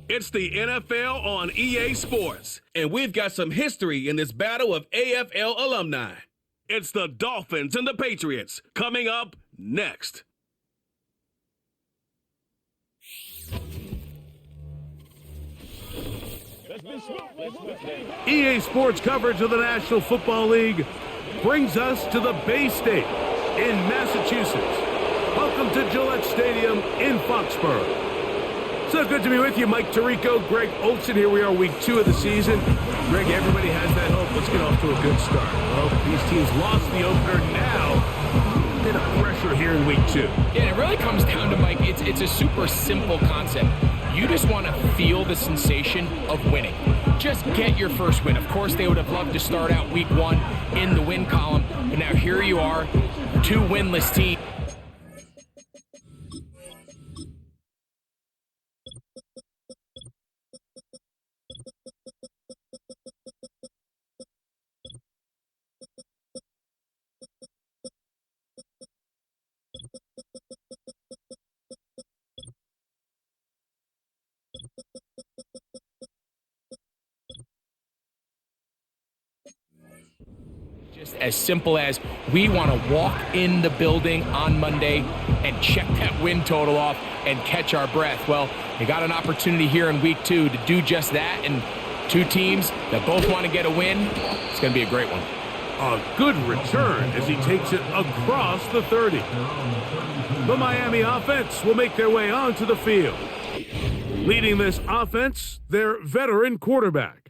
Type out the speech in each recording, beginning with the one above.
It's the NFL on EA Sports, and we've got some history in this battle of AFL alumni. It's the Dolphins and the Patriots coming up next. EA Sports coverage of the National Football League brings us to the Bay State in Massachusetts. Welcome to Gillette Stadium in Foxborough. So good to be with you, Mike Tirico, Greg Olson. Here we are, week 2 of the season. Greg, everybody has that hope. Let's get off to a good start. Well, these teams lost the opener now. A bit of pressure here in week 2. Yeah, it really comes down to, Mike, it's a super simple concept. You just want to feel the sensation of winning. Just get your first win. Of course, they would have loved to start out week 1 in the win column, but now here you are, 2 winless teams. Just as simple as we want to walk in the building on Monday and check that win total off and catch our breath. Well, you got an opportunity here in week 2 to do just that, and 2 teams that both want to get a win. It's going to be a great one. A good return as he takes it across the 30. The Miami offense will make their way onto the field. Leading this offense, their veteran quarterback.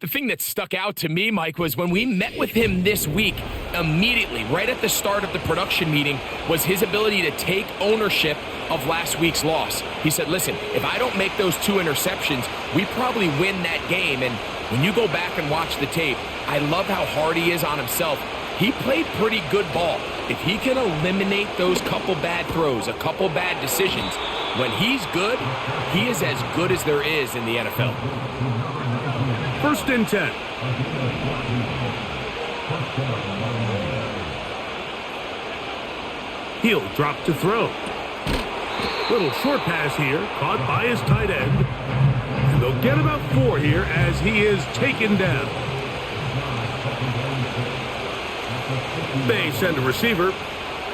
The thing that stuck out to me, Mike, was when we met with him this week, immediately, right at the start of the production meeting, was his ability to take ownership of last week's loss. He said, listen, if I don't make those 2 interceptions, we probably win that game. And when you go back and watch the tape, I love how hard he is on himself. He played pretty good ball. If he can eliminate those couple bad throws, a couple bad decisions, when he's good, he is as good as there is in the NFL. 1st and 10. He'll drop to throw. Little short pass here, caught by his tight end. And they'll get about 4 here as he is taken down. They send a receiver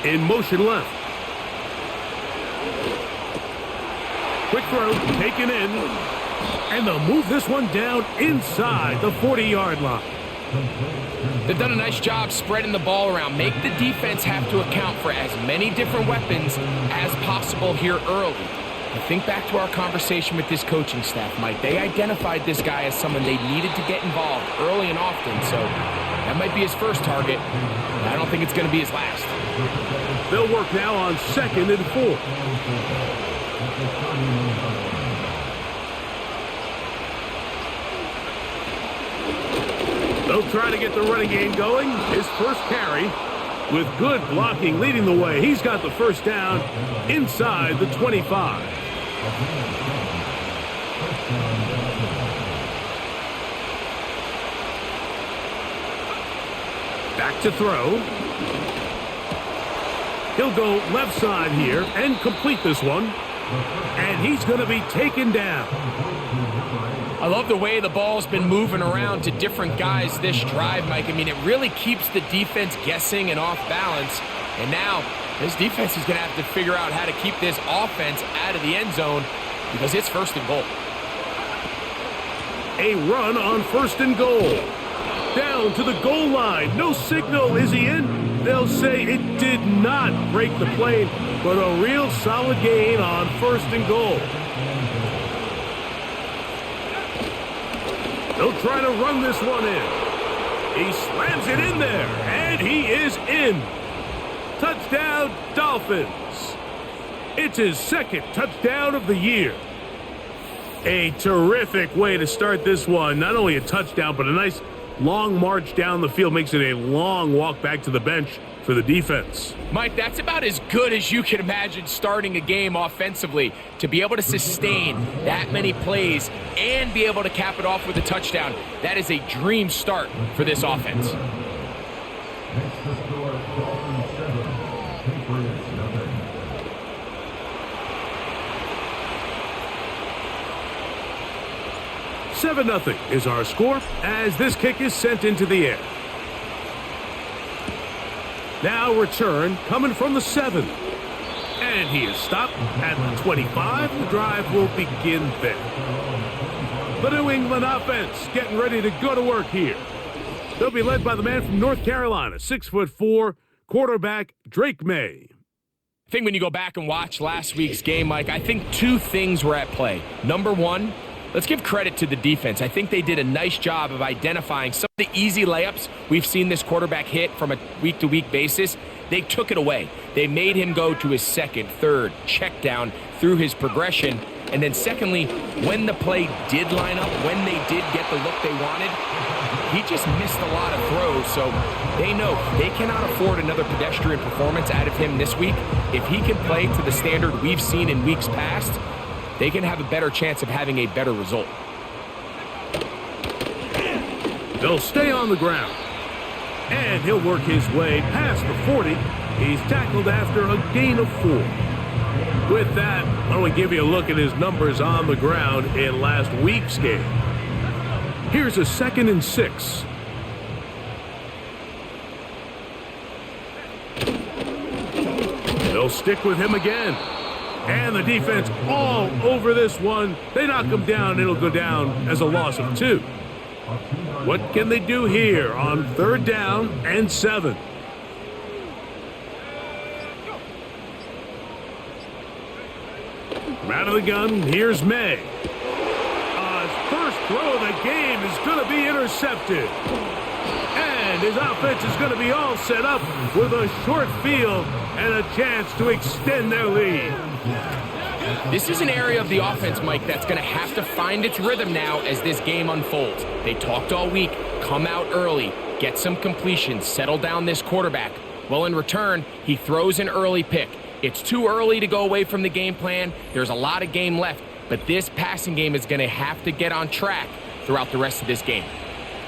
in motion left. Quick throw, taken in. And they'll move this one down inside the 40-yard line. They've done a nice job spreading the ball around. Make the defense have to account for as many different weapons as possible here early. And think back to our conversation with this coaching staff, Mike. They identified this guy as someone they needed to get involved early and often. So that might be his first target. But I don't think it's going to be his last. They'll work now on 2nd and 4. They'll try to get the running game going. His first carry with good blocking leading the way. He's got the first down inside the 25. Back to throw. He'll go left side here and complete this one. And he's going to be taken down. I love the way the ball's been moving around to different guys this drive, Mike. I mean, it really keeps the defense guessing and off balance. And now this defense is going to have to figure out how to keep this offense out of the end zone because it's 1st and goal. A run on 1st and goal. Down to the goal line. No signal. Is he in? They'll say it did not break the plane, but a real solid gain on 1st and goal. They'll try to run this one in. He slams it in there, and he is in. Touchdown, Dolphins. It's his 2nd touchdown of the year. A terrific way to start this one. Not only a touchdown, but a nice long march down the field. Makes it a long walk back to the bench for the defense. Mike, that's about as good as you can imagine starting a game offensively. To be able to sustain that many plays and be able to cap it off with a touchdown, that is a dream start for this offense. 7-0 is our score as this kick is sent into the air. Now return coming from the 7. And he is stopped at the 25. The drive will begin then. The New England offense getting ready to go to work here. They'll be led by the man from North Carolina, 6'4", quarterback Drake May. I think when you go back and watch last week's game, Mike, I think two things were at play. Number one, let's give credit to the defense. I think they did a nice job of identifying some of the easy layups we've seen this quarterback hit from a week-to-week basis. They took it away. They made him go to his second, third, check down through his progression. And then secondly, when the play did line up, when they did get the look they wanted, he just missed a lot of throws. So they know they cannot afford another pedestrian performance out of him this week. If he can play to the standard we've seen in weeks past, they can have a better chance of having a better result. They'll stay on the ground. And he'll work his way past the 40. He's tackled after a gain of 4. With that, why don't we give you a look at his numbers on the ground in last week's game. Here's a 2nd and 6. They'll stick with him again. And the defense all over this one. They knock him down. It'll go down as a loss of 2. What can they do here on 3rd down and 7? From out of the gun, here's May. His first throw of the game is going to be intercepted. And his offense is going to be all set up with a short field and a chance to extend their lead. This is an area of the offense, Mike, that's going to have to find its rhythm now as this game unfolds. They talked all week, come out early, get some completions, settle down this quarterback. Well, in return, he throws an early pick. It's too early to go away from the game plan. There's a lot of game left, but this passing game is going to have to get on track throughout the rest of this game.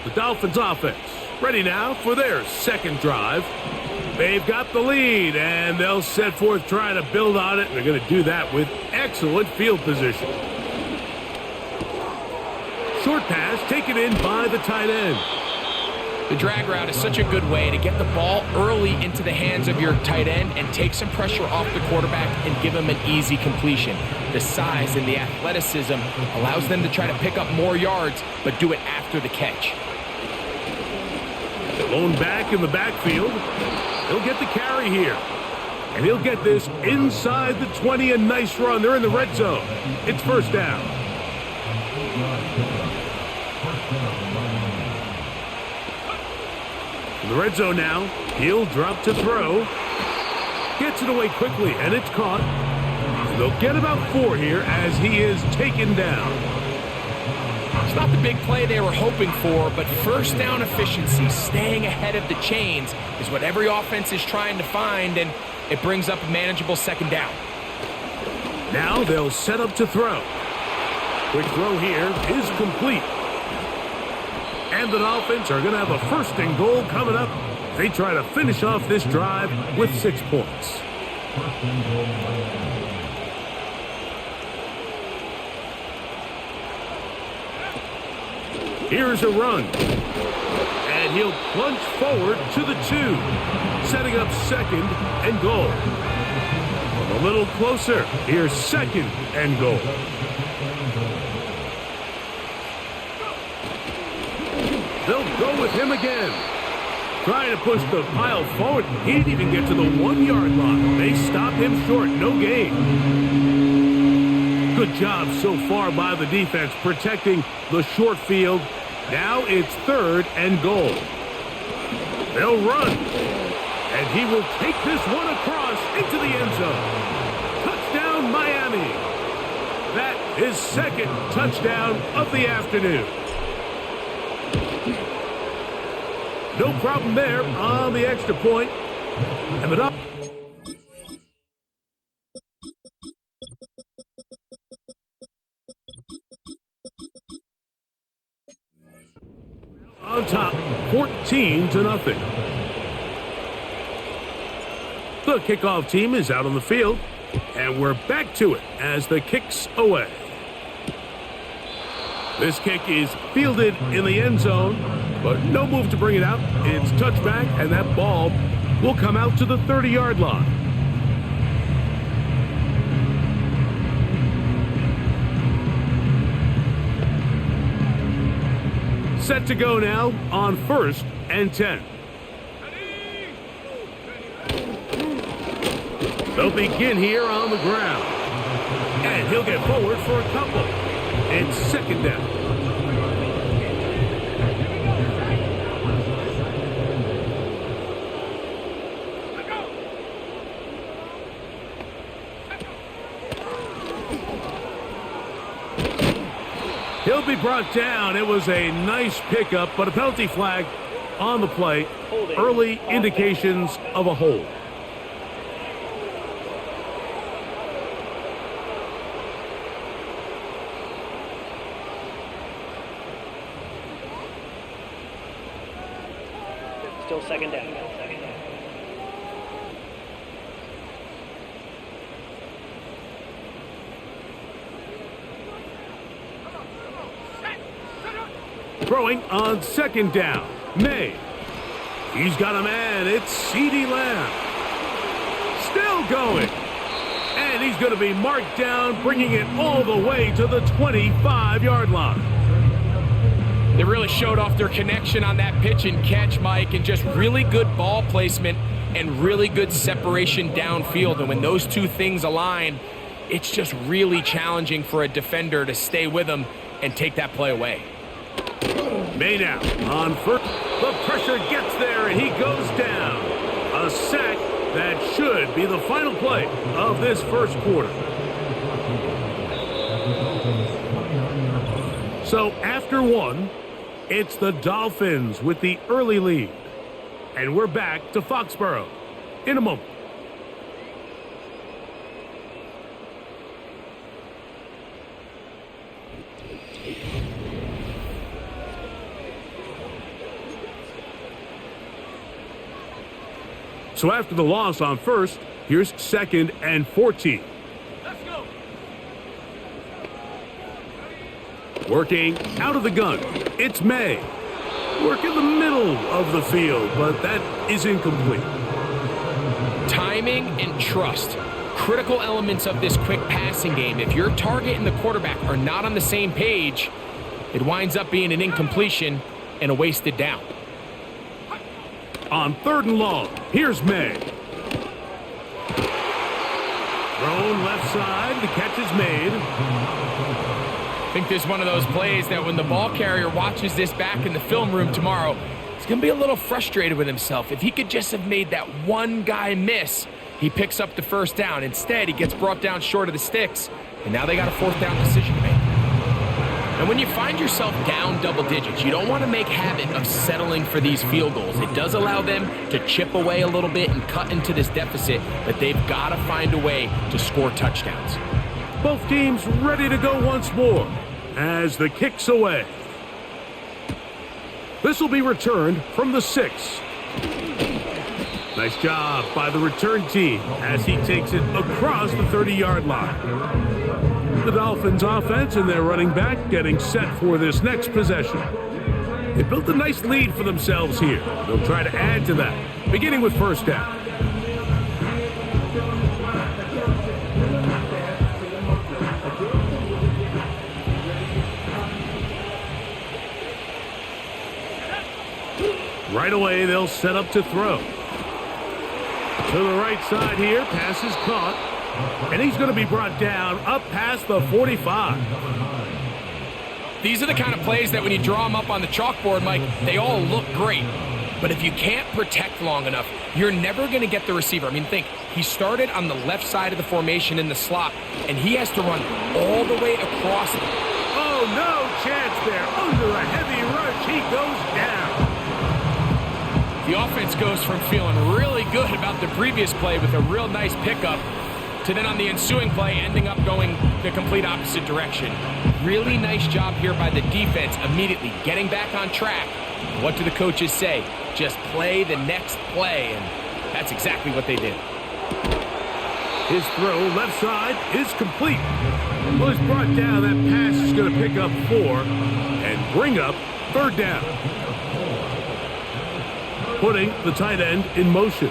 The Dolphins offense ready now for their second drive. They've got the lead, and they'll set forth trying to build on it. They're going to do that with excellent field position. Short pass taken in by the tight end. The drag route is such a good way to get the ball early into the hands of your tight end and take some pressure off the quarterback and give him an easy completion. The size and the athleticism allows them to try to pick up more yards, but do it after the catch. Blown back in the backfield. He'll get the carry here. And he'll get this inside the 20. A nice run. They're in the red zone. It's 1st down. In the red zone now. He'll drop to throw. Gets it away quickly, and it's caught. And they'll get about 4 here as he is taken down. It's not the big play they were hoping for, but first down efficiency, staying ahead of the chains, is what every offense is trying to find, and it brings up a manageable 2nd down. Now they'll set up to throw. Quick throw here is complete. And the Dolphins are going to have a 1st and goal coming up. They try to finish off this drive with 6 points. Here's a run. And he'll plunge forward to the 2. Setting up 2nd and goal. A little closer. Here's 2nd and goal. They'll go with him again. Trying to push the pile forward. He didn't even get to the 1-yard line. They stop him short. No gain. Good job so far by the defense protecting the short field. Now it's 3rd and goal. They'll run. And he will take this one across into the end zone. Touchdown, Miami. That is 2nd touchdown of the afternoon. No problem there on the extra point. And the on top, 14-0. The kickoff team is out on the field, and we're back to it as the kick's away. This kick is fielded in the end zone, but no move to bring it out. It's touchback, and that ball will come out to the 30-yard line. Set to go now on 1st and 10. They'll begin here on the ground. And he'll get forward for a couple. It's 2nd down. He'll be brought down. It was a nice pickup, but a penalty flag on the play. Early indications of a hold. Still 2nd down. Throwing on 2nd down. May. He's got a man. It's CeeDee Lamb. Still going. And he's going to be marked down, bringing it all the way to the 25-yard line. They really showed off their connection on that pitch and catch, Mike, and just really good ball placement and really good separation downfield. And when those two things align, it's just really challenging for a defender to stay with them and take that play away. May now on 1st. The pressure gets there, and he goes down. A sack that should be the final play of this 1st quarter. So after 1, it's the Dolphins with the early lead. And we're back to Foxborough in a moment. So after the loss on 1st, here's 2nd and 14. Let's go. Working out of the gun, it's May. Work in the middle of the field, but that is incomplete. Timing and trust, critical elements of this quick passing game. If your target and the quarterback are not on the same page, it winds up being an incompletion and a wasted down. On 3rd and long, here's May. Thrown left side, the catch is made. I think this is one of those plays that when the ball carrier watches this back in the film room tomorrow, he's going to be a little frustrated with himself. If he could just have made that one guy miss, he picks up the 1st down. Instead, he gets brought down short of the sticks, and now they got a 4th down decision to make. And when you find yourself down double digits, you don't want to make habit of settling for these field goals. It does allow them to chip away a little bit and cut into this deficit, but they've got to find a way to score touchdowns. Both teams ready to go once more as the kick's away. This will be returned from the 6. Nice job by the return team as he takes it across the 30-yard line. The Dolphins offense and their running back getting set for this next possession. They built a nice lead for themselves here. They'll try to add to that, beginning with 1st down. Right away, they'll set up to throw. To the right side here, pass is caught. And he's going to be brought down up past the 45. These are the kind of plays that when you draw them up on the chalkboard, Mike, they all look great. But if you can't protect long enough, you're never going to get the receiver. I mean, think, he started on the left side of the formation in the slot, and he has to run all the way across. Oh, no chance there. Under a heavy rush, he goes down. The offense goes from feeling really good about the previous play with a real nice pickup to then on the ensuing play ending up going the complete opposite direction. Really nice job here by the defense immediately getting back on track. What do the coaches say? Just play the next play, and that's exactly what they did. His throw left side is complete. Well, it's brought down. That pass is going to pick up 4 and bring up third down. Putting the tight end in motion.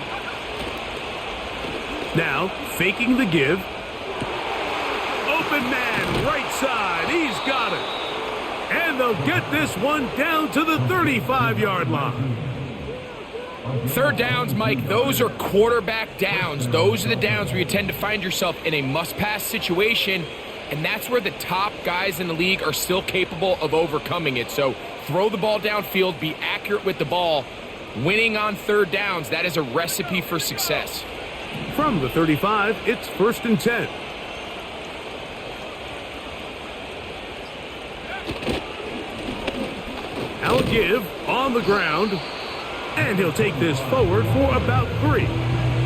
Now, faking the give. Open man, right side. He's got it. And they'll get this one down to the 35-yard line. Third downs, Mike, those are quarterback downs. Those are the downs where you tend to find yourself in a must-pass situation, and that's where the top guys in the league are still capable of overcoming it. So throw the ball downfield, be accurate with the ball. Winning on third downs, that is a recipe for success. From the 35, it's 1st and 10. I'll give on the ground. And he'll take this forward for about 3.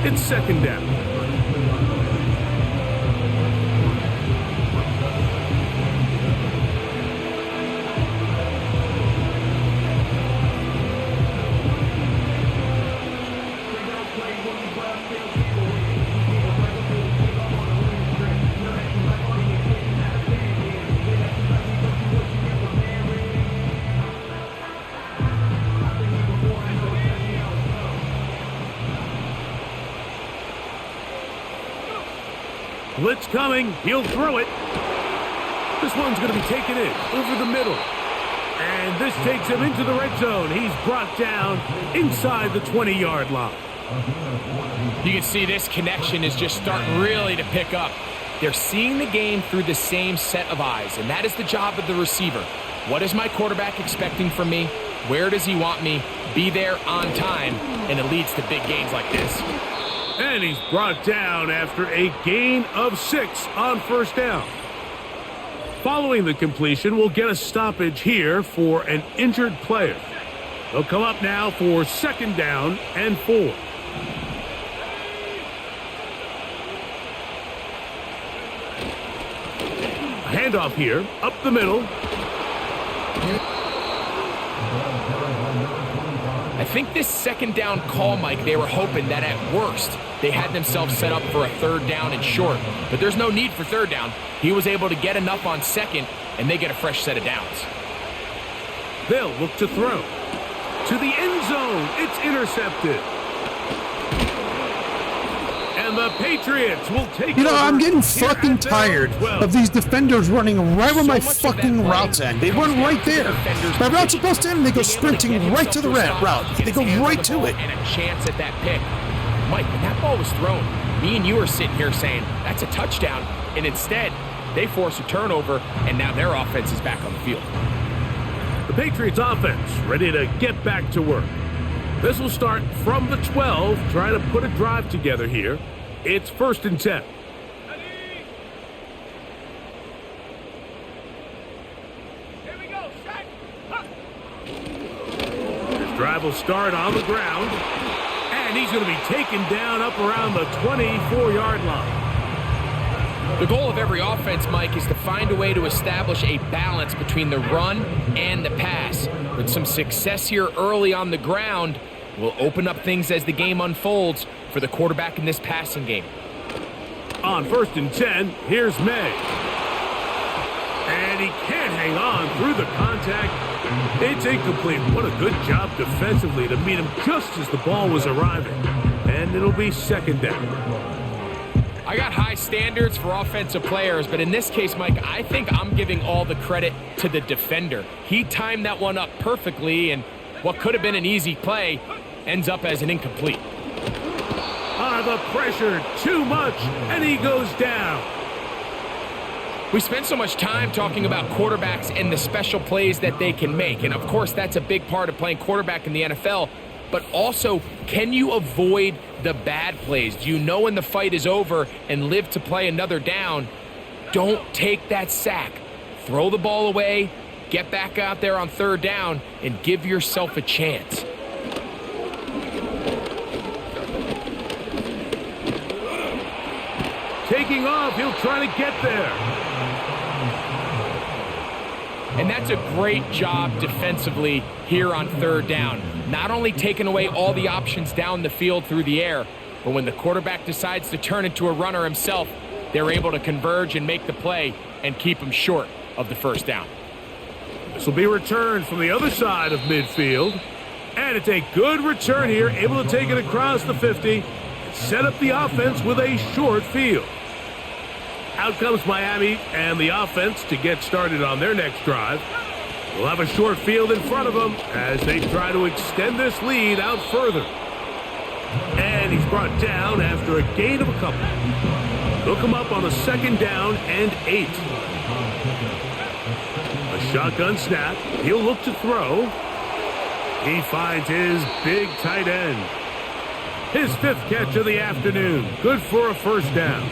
It's 2nd down. Blitz coming. He'll throw it. This one's going to be taken in over the middle. And this takes him into the red zone. He's brought down inside the 20-yard line. You can see this connection is just starting really to pick up. They're seeing the game through the same set of eyes, and that is the job of the receiver. What is my quarterback expecting from me? Where does he want me? Be there on time, and it leads to big gains like this. And he's brought down after a gain of 6 on 1st down. Following the completion, we'll get a stoppage here for an injured player. They'll come up now for 2nd down and 4. A handoff here, up the middle. I think this 2nd down call, Mike, they were hoping that at worst they had themselves set up for a 3rd down and short. But there's no need for 3rd down. He was able to get enough on 2nd, and they get a fresh set of downs. They'll look to throw. To the end zone. It's intercepted. And the Patriots will take over. I'm getting fucking tired of these defenders running right where my fucking routes end. They run right there. My route's supposed to end, and they go sprinting right to the route. They go right to it. And a chance at that pick. Mike, when that ball was thrown, me and you are sitting here saying, that's a touchdown. And instead, they force a turnover, and now their offense is back on the field. The Patriots offense ready to get back to work. This will start from the 12, trying to put a drive together here. It's 1st and 10. Here we go, set. This drive will start on the ground. And he's going to be taken down up around the 24-yard line. The goal of every offense, Mike, is to find a way to establish a balance between the run and the pass. With some success here early on the ground, will open up things as the game unfolds for the quarterback in this passing game. On 1st and 10, here's May. And he can't hang on through the contact. It's incomplete. What a good job defensively to meet him just as the ball was arriving. And it'll be 2nd down. I got high standards for offensive players, but in this case, Mike, I think I'm giving all the credit to the defender. He timed that one up perfectly, and what could have been an easy play ends up as an incomplete. The pressure, too much, and he goes down. We spend so much time talking about quarterbacks and the special plays that they can make, and of course that's a big part of playing quarterback in the NFL, but also, can you avoid the bad plays? Do you know when the fight is over and live to play another down? Don't take that sack. Throw the ball away, get back out there on 3rd down, and give yourself a chance. Taking off, he'll try to get there. And that's a great job defensively here on 3rd down. Not only taking away all the options down the field through the air, but when the quarterback decides to turn into a runner himself, they're able to converge and make the play and keep them short of the first down. This will be returned from the other side of midfield. And it's a good return here, able to take it across the 50 and set up the offense with a short field. Out comes Miami and the offense to get started on their next drive. We'll have a short field in front of them as they try to extend this lead out further. And he's brought down after a gain of a couple. They'll come up on a 2nd down and 8. A shotgun snap. He'll look to throw. He finds his big tight end. His 5th catch of the afternoon. Good for a first down.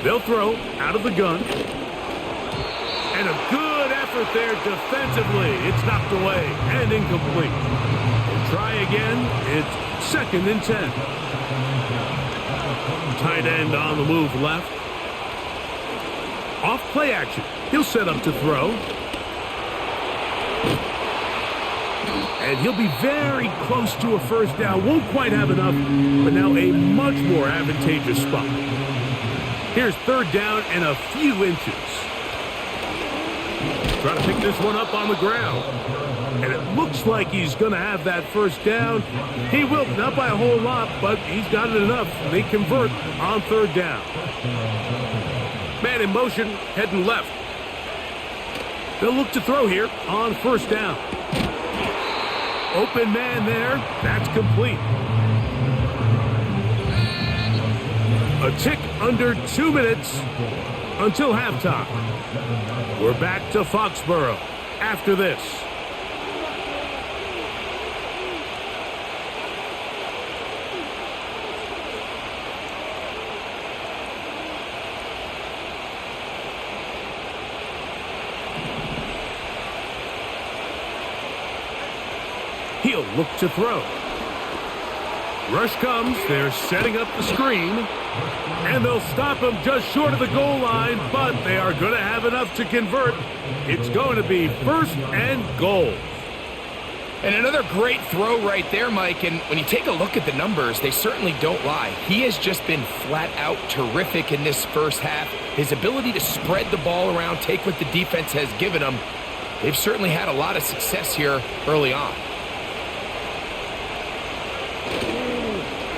They'll throw out of the gun. And a good effort there defensively. It's knocked away and incomplete. They'll try again. It's 2nd and 10. Tight end on the move left. Off play action. He'll set up to throw. And he'll be very close to a first down. Won't quite have enough, but now a much more advantageous spot. Here's 3rd down and a few inches. Try to pick this one up on the ground. And it looks like he's going to have that first down. He will, not by a whole lot, but he's got it enough. They convert on 3rd down. Man in motion, heading left. They'll look to throw here on 1st down. Open man there. That's complete. A tick under 2 minutes until halftime. We're back to Foxborough after this. He'll look to throw. Rush comes. They're setting up the screen. And they'll stop him just short of the goal line, but they are going to have enough to convert. It's going to be 1st and goal. And another great throw right there, Mike. And when you take a look at the numbers, they certainly don't lie. He has just been flat out terrific in this first half. His ability to spread the ball around, take what the defense has given him. They've certainly had a lot of success here early on.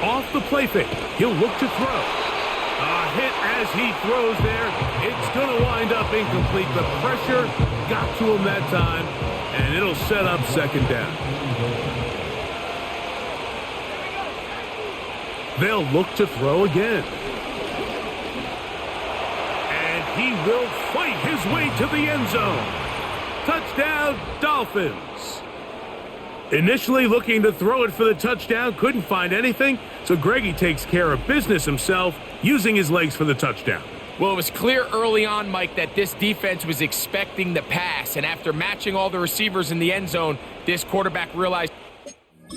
Off the play fake. He'll look to throw. A hit as he throws there. It's going to wind up incomplete. The pressure got to him that time, and it'll set up 2nd down. They'll look to throw again. And he will fight his way to the end zone. Touchdown, Dolphins. Initially looking to throw it for the touchdown, couldn't find anything, so Greggy takes care of business himself, using his legs for the touchdown. Well, it was clear early on, Mike, that this defense was expecting the pass, and after matching all the receivers in the end zone, this quarterback realized it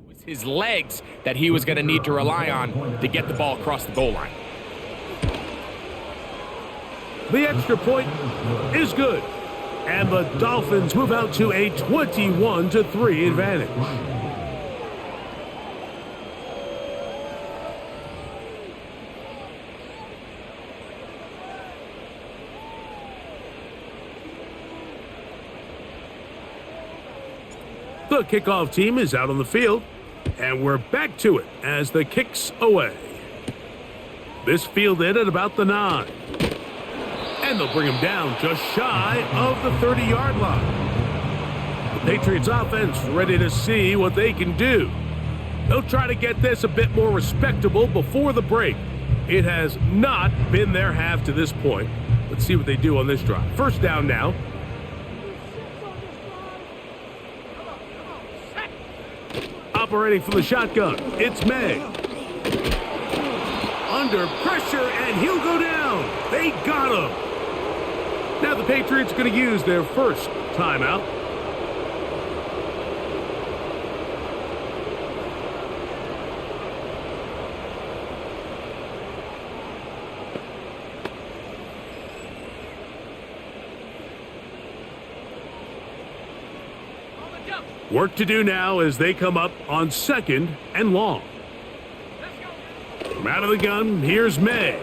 was his legs that he was going to need to rely on to get the ball across the goal line. The extra point is good. And the Dolphins move out to a 21-3 advantage. The kickoff team is out on the field, and we're back to it as the kick's away. This fielded at about the 9. And they'll bring him down just shy of the 30-yard line. The Patriots offense ready to see what they can do. They'll try to get this a bit more respectable before the break. It has not been their half to this point. Let's see what they do on this drive. First down now. Operating from the shotgun, it's May. Under pressure, and he'll go down. They got him. Now the Patriots are going to use their first timeout. Work to do now as they come up on 2nd and long. From out of the gun, here's May.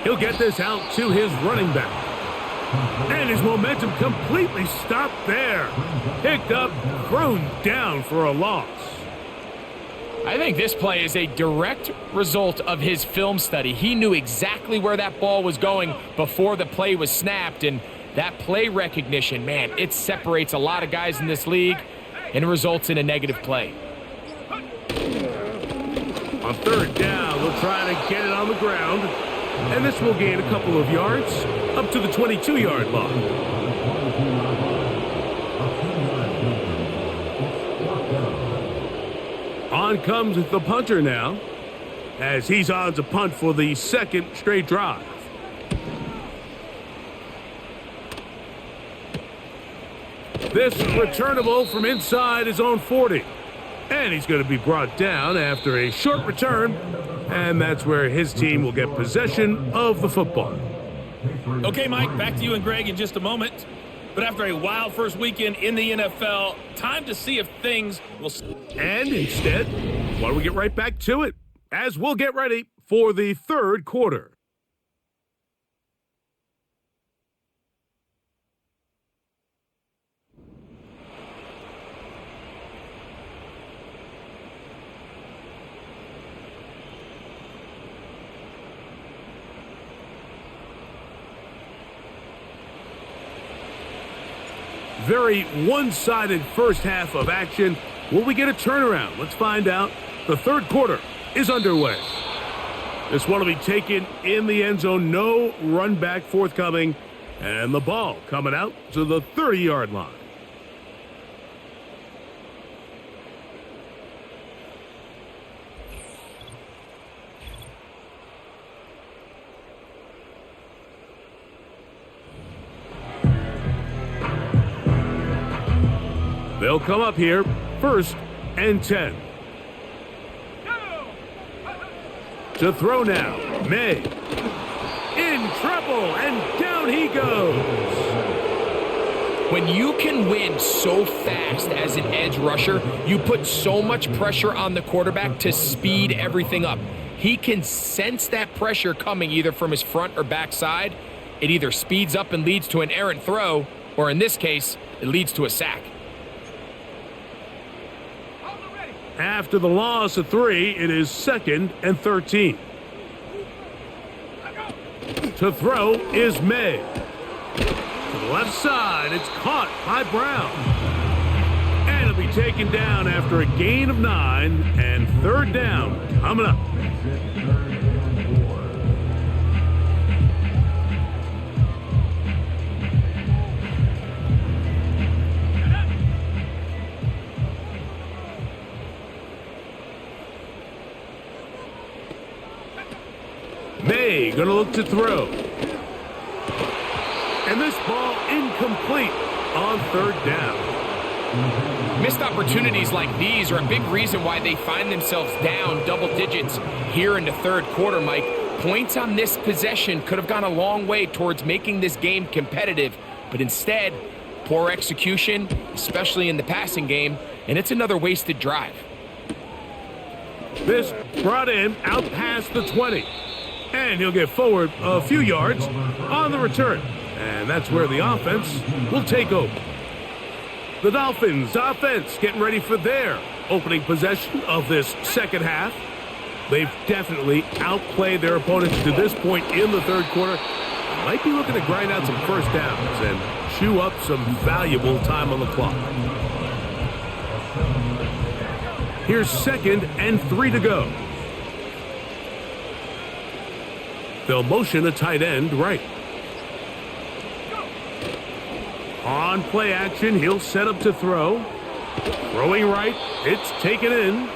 He'll get this out to his running back. And his momentum completely stopped there. Picked up, thrown down for a loss. I think this play is a direct result of his film study. He knew exactly where that ball was going before the play was snapped, and that play recognition, man, it separates a lot of guys in this league, and it results in a negative play. On 3rd down, we'll try to get it on the ground, and this will gain a couple of yards up to the 22-yard line. On comes the punter now, as he's on to punt for the 2nd straight drive. This returnable from inside his own 40. And he's going to be brought down after a short return, and that's where his team will get possession of the football. Okay, Mike, back to you and Greg in just a moment. But after a wild first weekend in the NFL, time to see if things will... And instead, why don't we get right back to it, as we'll get ready for the 3rd quarter. Very one-sided first half of action. Will we get a turnaround? Let's find out. The 3rd quarter is underway. This one will be taken in the end zone. No run back forthcoming. And the ball coming out to the 30-yard line. They'll come up here, 1st and 10. To throw now, May. In trouble, and down he goes. When you can win so fast as an edge rusher, you put so much pressure on the quarterback to speed everything up. He can sense that pressure coming either from his front or back side. It either speeds up and leads to an errant throw, or in this case, it leads to a sack. After the loss of 3, it is 2nd and 13. To throw is May. To the left side, it's caught by Brown. And it'll be taken down after a gain of 9, and 3rd down coming up. May gonna look to throw. And this ball incomplete on 3rd down. Missed opportunities like these are a big reason why they find themselves down double digits here in the 3rd quarter, Mike. Points on this possession could have gone a long way towards making this game competitive, but instead, poor execution, especially in the passing game, and it's another wasted drive. This brought in out past the 20. And he'll get forward a few yards on the return. And that's where the offense will take over. The Dolphins offense getting ready for their opening possession of this 2nd half. They've definitely outplayed their opponents to this point in the 3rd quarter. Might be looking to grind out some first downs and chew up some valuable time on the clock. Here's 2nd and 3 to go. They'll motion a tight end right. On play action, he'll set up to throw. Throwing right, it's taken in.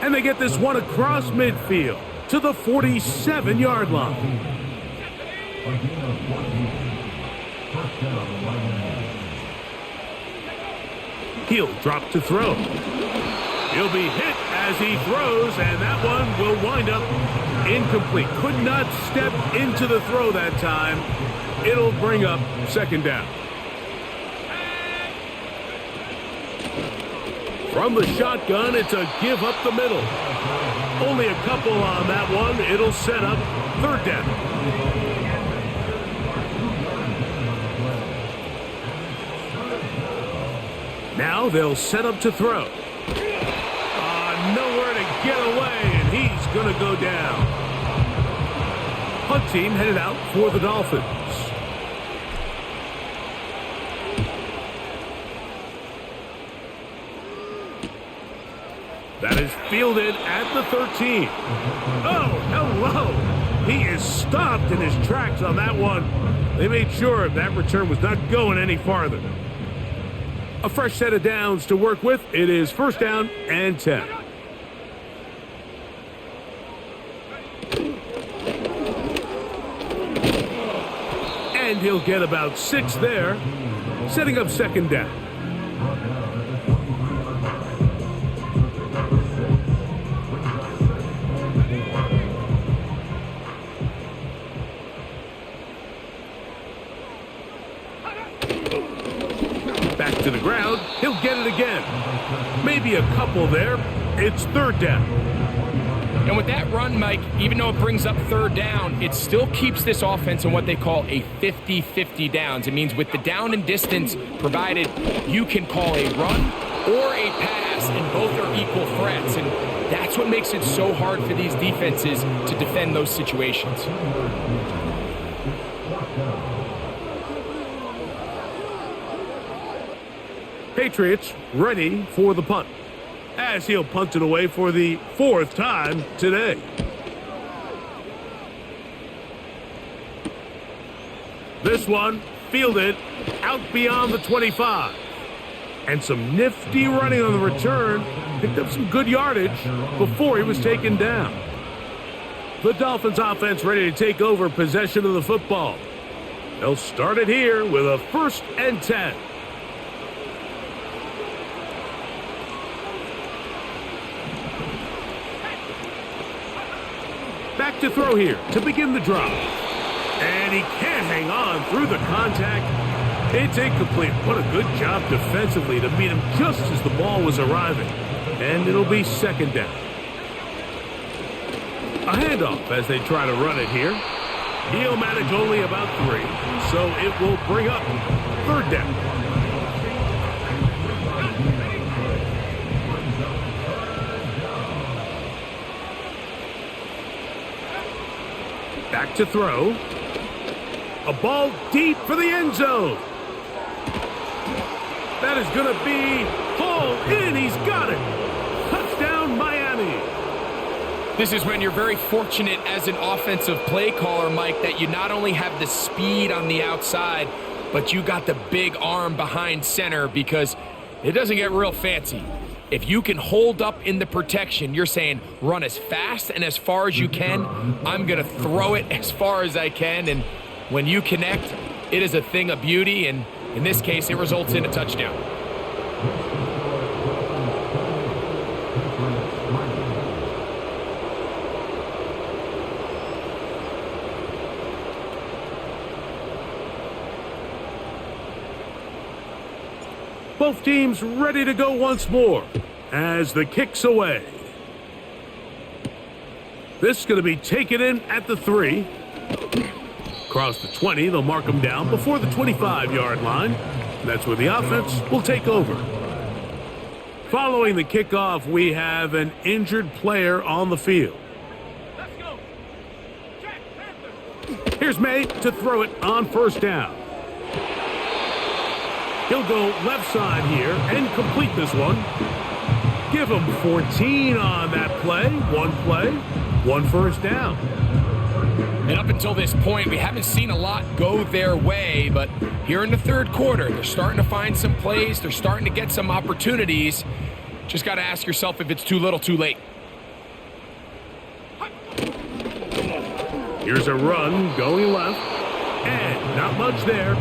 And they get this one across midfield to the 47-yard line. He'll drop to throw. He'll be hit as he throws, and that one will wind up incomplete. Could not step into the throw that time. It'll bring up 2nd down. From the shotgun, it's a give up the middle. Only a couple on that one. It'll set up third down. Now they'll set up to throw. Nowhere to get away, and he's going to go down. Punt team headed out for the Dolphins. That is fielded at the 13. Oh, hello. He is stopped in his tracks on that one. They made sure that return was not going any farther. A fresh set of downs to work with. It is first down and 10. And he'll get about 6 there, setting up second down. Back to the ground. He'll get it again. Maybe a couple there. It's third down. And with that run, Mike, even though it brings up third down, it still keeps this offense in what they call a 50-50 downs. It means with the down and distance provided, you can call a run or a pass, and both are equal threats. And that's what makes it so hard for these defenses to defend those situations. Patriots ready for the punt, as he'll punt it away for the 4th time today. This one fielded out beyond the 25. And some nifty running on the return. Picked up some good yardage before he was taken down. The Dolphins offense ready to take over possession of the football. They'll start it here with a 1st and 10. Back to throw here to begin the drive. And he can't hang on through the contact. It's incomplete. What a good job defensively to meet him just as the ball was arriving. And it'll be second down. A handoff as they try to run it here. He'll manage only about 3, so it will bring up third down. Back to throw. A ball deep for the end zone. That is going to be hauled in. He's got it. Touchdown, Miami. This is when you're very fortunate as an offensive play caller, Mike, that you not only have the speed on the outside, but you got the big arm behind center, because it doesn't get real fancy. If you can hold up in the protection, you're saying run as fast and as far as you can. I'm going to throw it as far as I can. And when you connect, it is a thing of beauty. And in this case, it results in a touchdown. Both teams ready to go once more as the kick's away. This is going to be taken in at the 3. Across the 20, they'll mark them down before the 25-yard line. That's where the offense will take over. Following the kickoff, we have an injured player on the field. Let's go. Here's May to throw it on first down. He'll go left side here and complete this one. Give him 14 on that play. One first down. And up until this point, we haven't seen a lot go their way, but here in the third quarter, they're starting to find some plays. They're starting to get some opportunities. Just got to ask yourself if it's too little, too late. Here's a run going left, and not much there.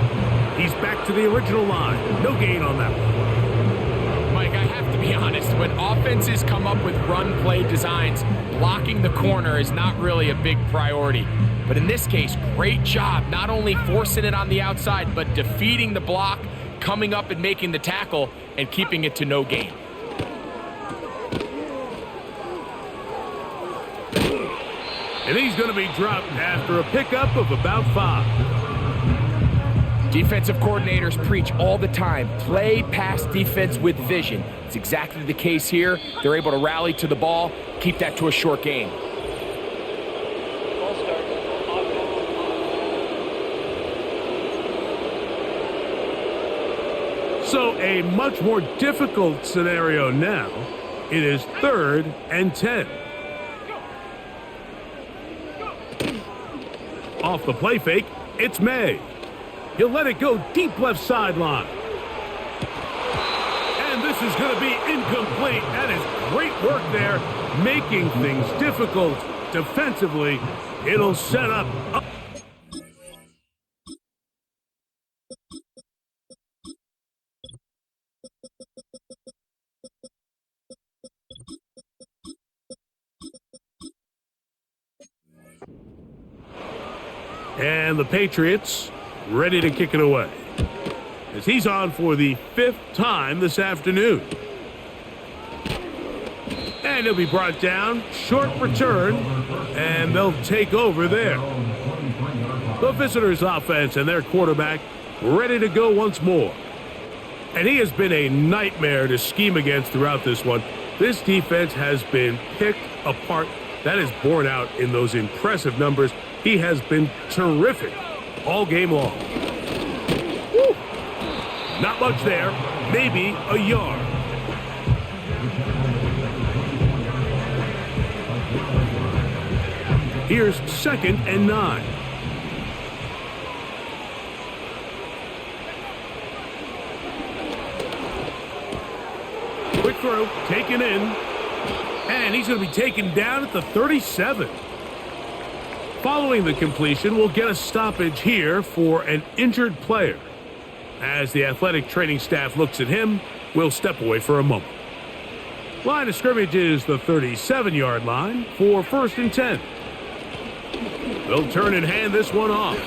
He's back to the original line. No gain on that one. Mike, I have to be honest. When offenses come up with run play designs, blocking the corner is not really a big priority. But in this case, great job not only forcing it on the outside, but defeating the block, coming up and making the tackle, and keeping it to no gain. And he's going to be dropped after a pickup of about 5. Defensive coordinators preach all the time, play pass defense with vision. It's exactly the case here. They're able to rally to the ball, keep that to a short game. So a much more difficult scenario now. It is 3rd and 10. Off the play fake, it's May. He'll let it go deep left sideline. And this is going to be incomplete. That is great work there, making things difficult defensively. It'll set up. And the Patriots ready to kick it away, as he's on for the 5th time this afternoon. And he'll be brought down, short return, and they'll take over there. The visitors' offense and their quarterback ready to go once more. And he has been a nightmare to scheme against throughout this one. This defense has been picked apart. That is borne out in those impressive numbers. He has been terrific all game long. Woo. Not much there, maybe a yard. Here's 2nd and 9. Quick throw, taken in, and he's going to be taken down at the 37. Following the completion, we'll get a stoppage here for an injured player. As the athletic training staff looks at him, we'll step away for a moment. Line of scrimmage is the 37-yard line for 1st and 10. They'll turn and hand this one off.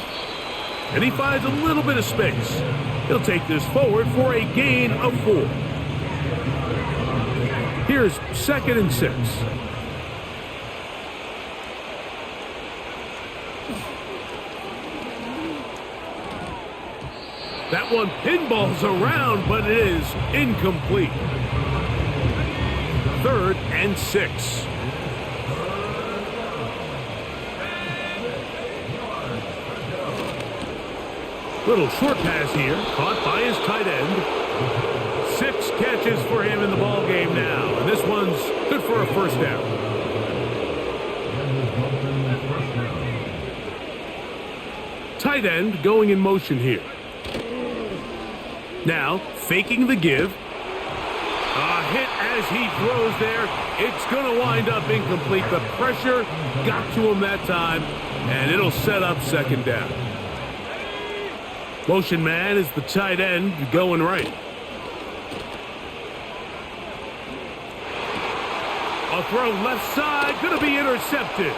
And he finds a little bit of space. He'll take this forward for a gain of 4. Here's 2nd and 6. That one pinballs around, but it is incomplete. 3rd and 6. Little short pass here, caught by his tight end. 6 catches for him in the ball game now, and this one's good for a 1st down. Tight end going in motion here. Now, faking the give. A hit as he throws there. It's going to wind up incomplete. The pressure got to him that time, and it'll set up 2nd down. Motion man is the tight end going right. A throw left side, going to be intercepted.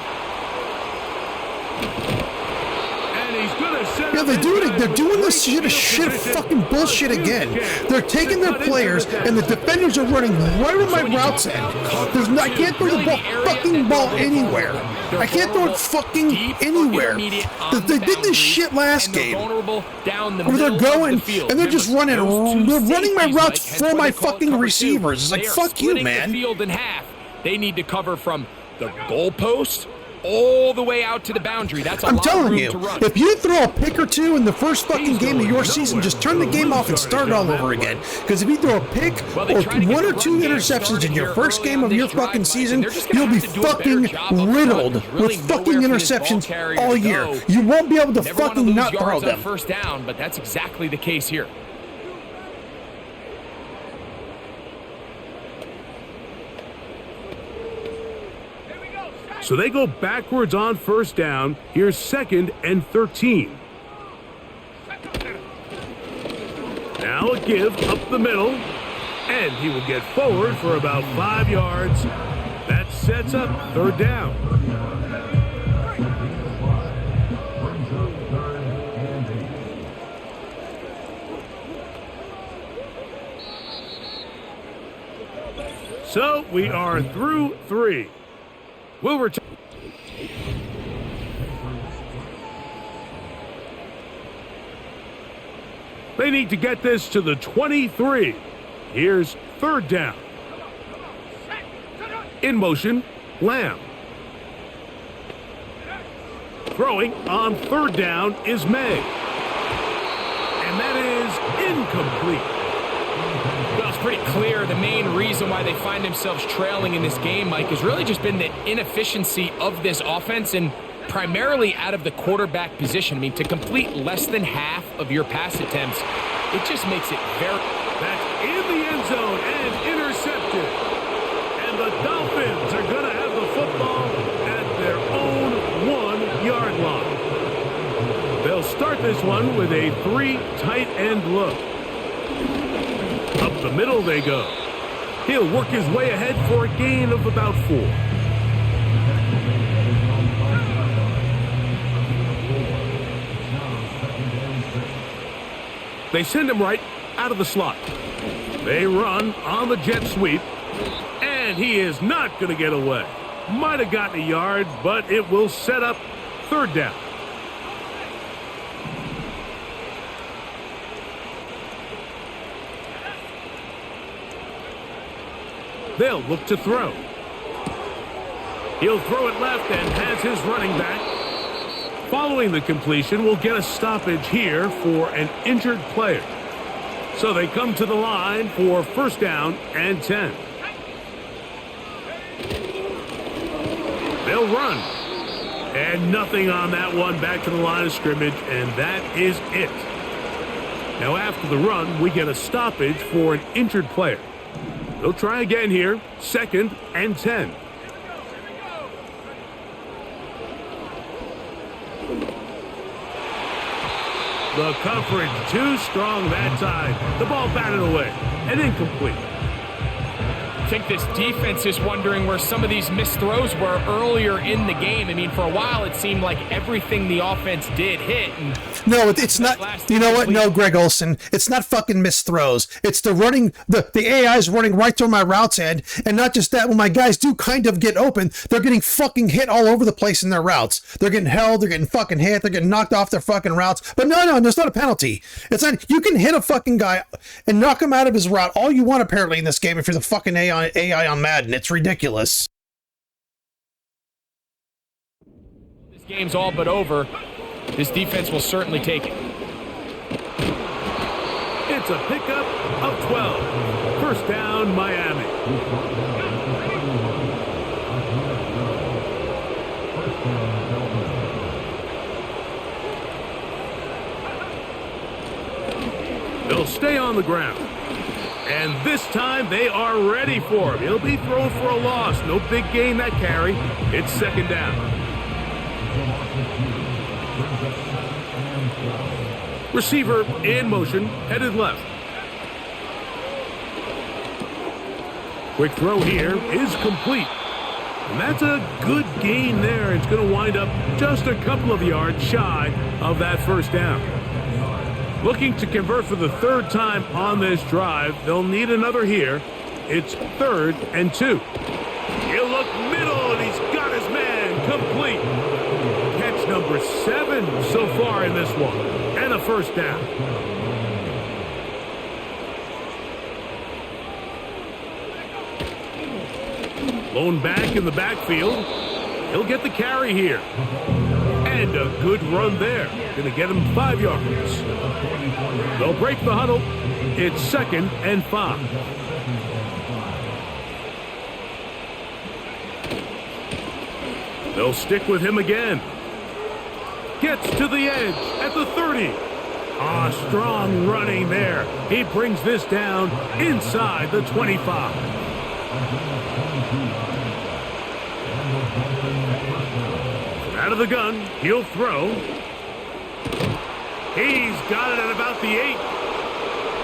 Yeah, they do it. They're doing this shit fucking bullshit again. They're taking their players, and the defenders are running right where my routes end. I can't throw the fucking ball anywhere. I can't throw it fucking anywhere. They did this shit last game, where they're going, and they're just running. They're running my routes for my fucking receivers. It's like, fuck you, man. They need to cover from the goalpost all the way out to the boundary. That's a I'm lot of telling room you, to run. if you throw a pick or two in the first fucking game of your season, just turn the game off and start all over again. Because if you throw a pick or 1 or 2 interceptions in your first game of your fucking season, you'll be fucking riddled with fucking interceptions all year. You won't be able to fucking not throw them. First down, but that's exactly the case here. So they go backwards on 1st down. Here's 2nd and 13. Now a give up the middle, and he will get forward for about 5 yards. That sets up 3rd down. So we are through 3. We'll return. They need to get this to the 23. Here's third down. In motion, Lamb. Throwing on third down is May. And that is incomplete. Well, it's pretty clear the main reason why they find themselves trailing in this game, Mike, has really just been the inefficiency of this offense and primarily out of the quarterback position. I mean, to complete less than half of your pass attempts, it just makes it very... That's in the end zone and intercepted. And the Dolphins are going to have the football at their own 1-yard line. They'll start this one with a 3 tight end look. Up the middle they go. He'll work his way ahead for a gain of about 4. They send him right out of the slot. They run on the jet sweep, and he is not going to get away. Might have gotten a yard, but it will set up third down. They'll look to throw. He'll throw it left and has his running back. Following the completion, we'll get a stoppage here for an injured player. So they come to the line for first down and 10. They'll run. And nothing on that one, back to the line of scrimmage, and that is it. Now after the run, we get a stoppage for an injured player. They'll try again here, second and 10. The coverage too strong that time. The ball batted away and incomplete. I think this defense is wondering where some of these missed throws were earlier in the game. I mean, for a while, it seemed like everything the offense did hit. And no, it's not. You know what? No, Greg Olsen. It's not fucking missed throws. It's the running. The AI is running right through my routes head. And not just that, when my guys do kind of get open, they're getting fucking hit all over the place in their routes. They're getting held. They're getting fucking hit. They're getting knocked off their fucking routes. But no, there's not a penalty. It's not. You can hit a fucking guy and knock him out of his route all you want, apparently, in this game if you're the fucking AI on Madden. It's ridiculous. This game's all but over. This defense will certainly take it. It's a pickup of 12. First down, Miami. They'll stay on the ground. And this time they are ready for him. He'll be thrown for a loss. No big gain that carry. It's second down. Receiver in motion, headed left. Quick throw here is complete. And that's a good gain there. It's going to wind up just a couple of yards shy of that first down. Looking to convert for the third time on this drive. They'll need another here. It's third and 2. He'll look middle, and he's got his man complete. Catch number 7 so far in this one. And a first down. Lone back in the backfield. He'll get the carry here. And a good run there. Going to get him 5 yards. They'll break the huddle. It's second and 5. They'll stick with him again. Gets to the edge at the 30. Strong running there. He brings this down inside the 25. Out of the gun, he'll throw. He's got it at about the 8.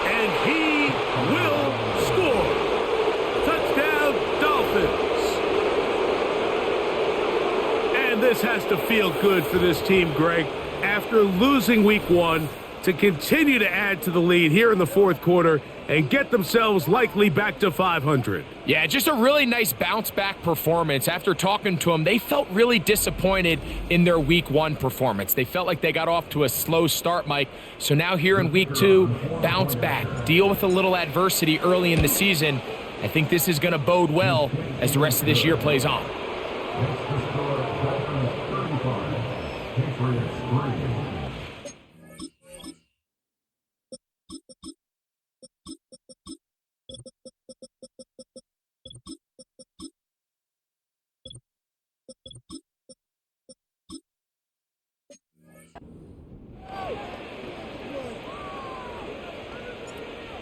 And he will score. Touchdown, Dolphins. And this has to feel good for this team, Greg. After losing week 1, to continue to add to the lead here in the fourth quarter and get themselves likely back to 500. Yeah, just a really nice bounce-back performance. After talking to them, they felt really disappointed in their Week 1 performance. They felt like they got off to a slow start, Mike. So now here in Week 2, bounce back, deal with a little adversity early in the season. I think this is going to bode well as the rest of this year plays on.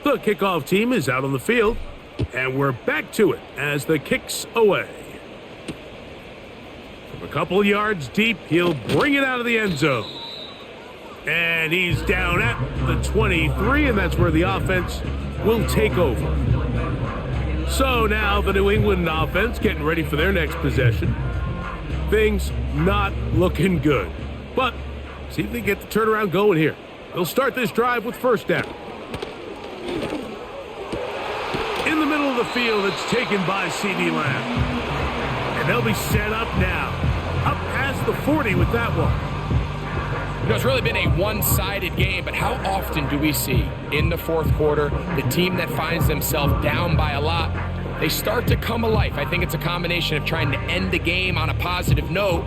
The kickoff team is out on the field, and we're back to it as the kick's away. From a couple yards deep, he'll bring it out of the end zone. And he's down at the 23, and that's where the offense will take over. So now the New England offense getting ready for their next possession. Things not looking good, but see if they get the turnaround going here. They'll start this drive with first down. In the middle of the field, it's taken by C.D. Lamb. And they'll be set up now. Up past the 40 with that one. You know, it's really been a one-sided game, but how often do we see in the fourth quarter the team that finds themselves down by a lot, they start to come alive? I think it's a combination of trying to end the game on a positive note,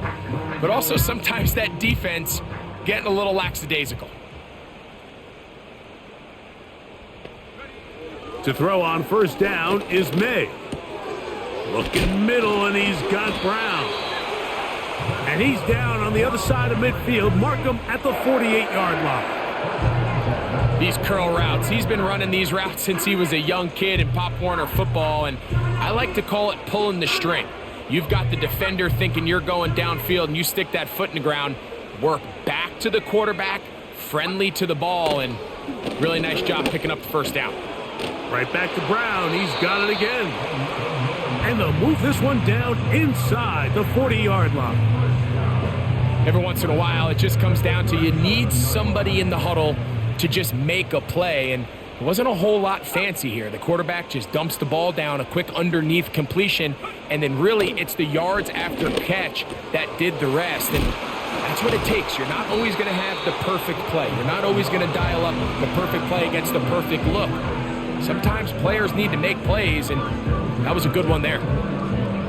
but also sometimes that defense getting a little lackadaisical. To throw on first down is May. Looking middle, and he's got Brown. And he's down on the other side of midfield. Mark him at the 48-yard line. These curl routes, he's been running these routes since he was a young kid in Pop Warner football, and I like to call it pulling the string. You've got the defender thinking you're going downfield, and you stick that foot in the ground, work back to the quarterback, friendly to the ball, and really nice job picking up the first down. Right back to Brown. He's got it again. And they'll move this one down inside the 40-yard line. Every once in a while, it just comes down to you need somebody in the huddle to just make a play, and it wasn't a whole lot fancy here. The quarterback just dumps the ball down, a quick underneath completion, and then really it's the yards after catch that did the rest, and that's what it takes. You're not always going to have the perfect play. You're not always going to dial up the perfect play against the perfect look. Sometimes players need to make plays, and that was a good one there.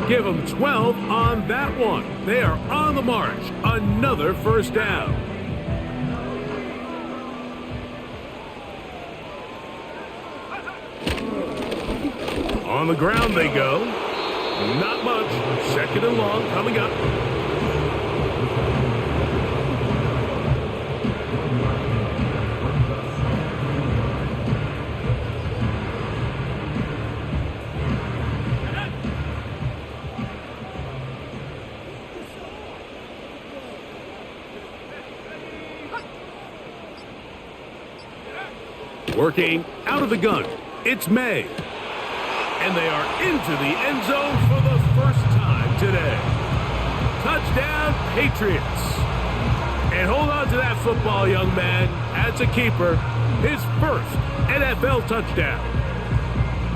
Give them 12 on that one. They are on the march. Another first down. On the ground they go. Not much. Second and long coming up. Working out of the gun, it's May. And they are into the end zone for the first time today. Touchdown, Patriots. And hold on to that football, young man. As a keeper, his first NFL touchdown.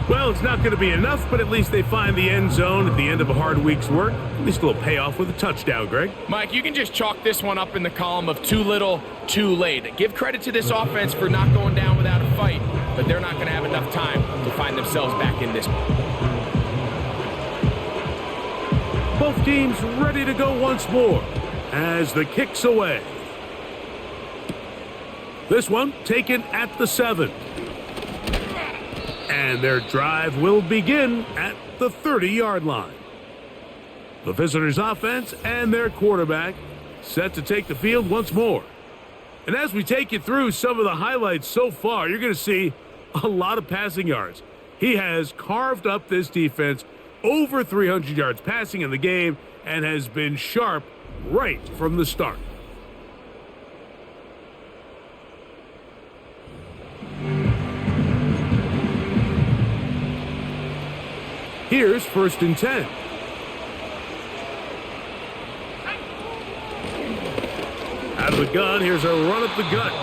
Well, it's not going to be enough, but at least they find the end zone at the end of a hard week's work. At least a little payoff with a touchdown, Greg. Mike, you can just chalk this one up in the column of too little, too late. Give credit to this offense for not going down without a fight, but they're not going to have enough time to find themselves back in this one. Both teams ready to go once more as the kick's away. This one taken at the 7. And their drive will begin at the 30-yard line. The visitors' offense and their quarterback set to take the field once more. And as we take you through some of the highlights so far, you're going to see a lot of passing yards. He has carved up this defense over 300 yards passing in the game and has been sharp right from the start. Here's first and 10. Out of the gun, here's a run up the gut.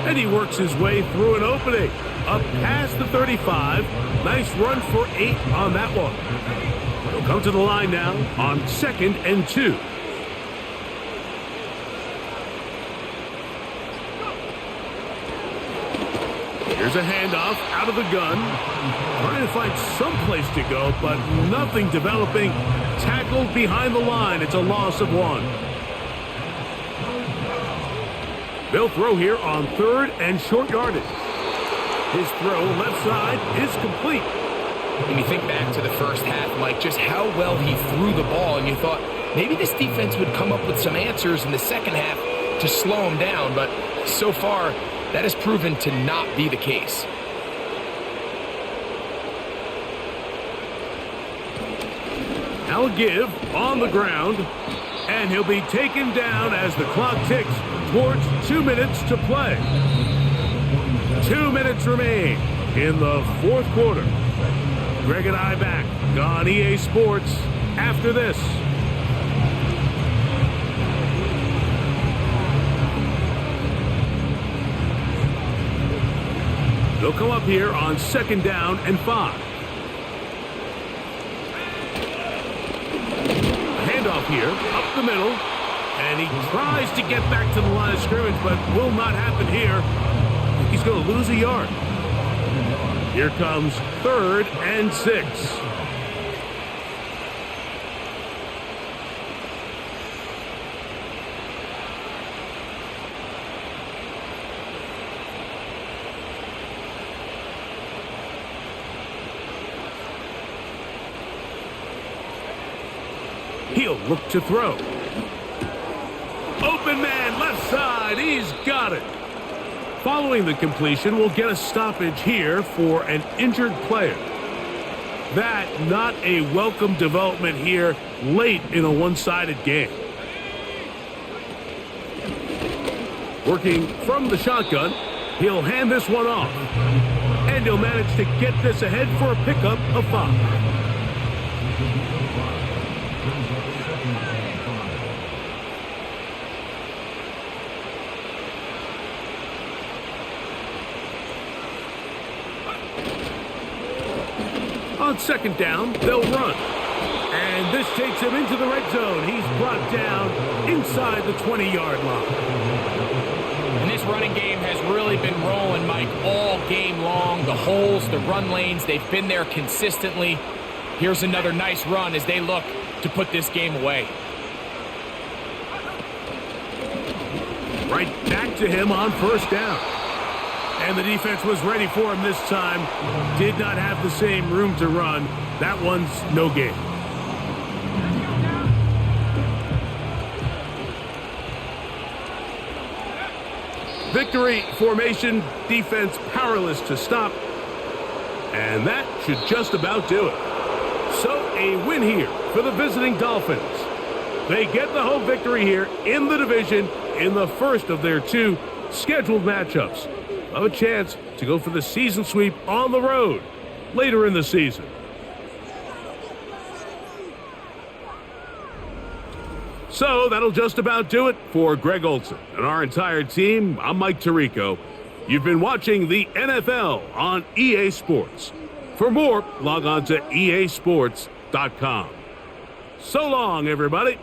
And he works his way through an opening. Up past the 35. Nice run for 8 on that one. He'll come to the line now on 2nd and 2. Here's a handoff out of the gun. Trying to find some place to go, but nothing developing. Tackled behind the line. It's a loss of 1. They'll throw here on 3rd and short yardage. His throw left side is complete. When you think back to the first half, Mike, just how well he threw the ball, and you thought maybe this defense would come up with some answers in the second half to slow him down, but so far that has proven to not be the case. I'll give on the ground, and he'll be taken down as the clock ticks towards 2 minutes to play. 2 minutes remain in the 4th quarter. Greg and I back on EA Sports after this. They'll come up here on 2nd down and 5. Handoff here, up the middle, and he tries to get back to the line of scrimmage, but will not happen here. He's going to lose a yard. Here comes 3rd and 6. He'll look to throw. Open man, left side. He's got it. Following the completion, we'll get a stoppage here for an injured player. That not a welcome development here late in a one-sided game. Working from the shotgun, he'll hand this one off. And he'll manage to get this ahead for a pickup of 5. On 2nd down, they'll run. And this takes him into the red zone. He's brought down inside the 20-yard line. And this running game has really been rolling, Mike, all game long. The holes, the run lanes, they've been there consistently. Here's another nice run as they look to put this game away. Right back to him on 1st down. And the defense was ready for him this time. Did not have the same room to run. That one's no gain. Victory formation, defense powerless to stop. And that should just about do it. So a win here for the visiting Dolphins. They get the home victory here in the division in the first of their 2 scheduled matchups. Of a chance to go for the season sweep on the road later in the season. So that'll just about do it for Greg Olson and our entire team. I'm Mike Tirico. You've been watching the NFL on EA Sports. For more, log on to easports.com. So long, everybody.